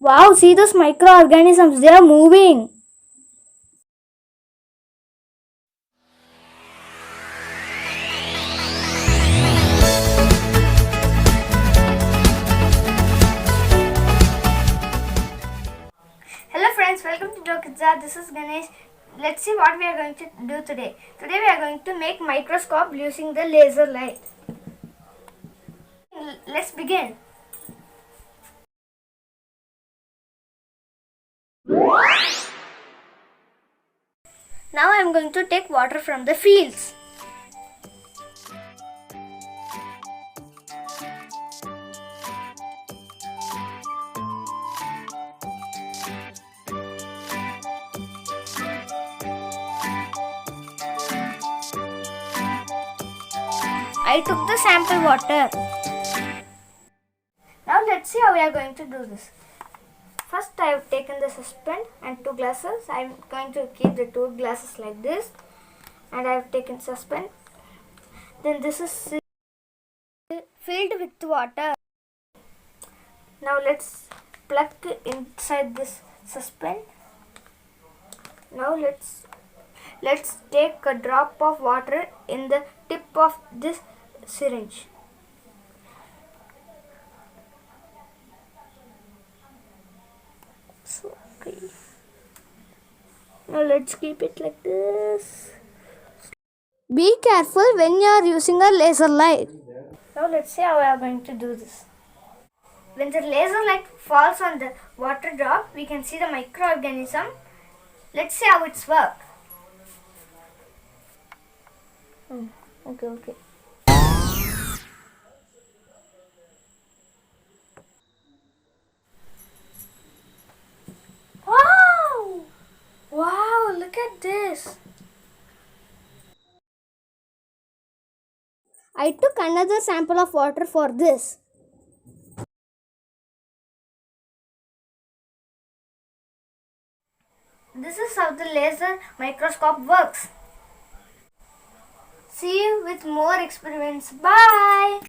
Wow, see those microorganisms, they are moving. Hello friends, welcome to Dokitza. This is Ganesh. Let's see what we are going to do today. Today we are going to make microscope using the laser light. Let's begin. Now I am going to take water from the fields. I took the sample water. Now let's see how we are going to do this. First I have taken the saucepan and 2 glasses. I am going to keep the 2 glasses like this. And I have taken saucepan. Then this is filled with water. Now let's plug inside this saucepan. Now let's take a drop of water in the tip of this syringe. Okay. Now let's keep it like this. Be careful when you are using a laser light. Now let's see how we are going to do this. When the laser light falls on the water drop, we can see the microorganism. Let's see how it's work. Okay. Wow, look at this. I took another sample of water for this. This is how the laser microscope works. See you with more experiments. Bye.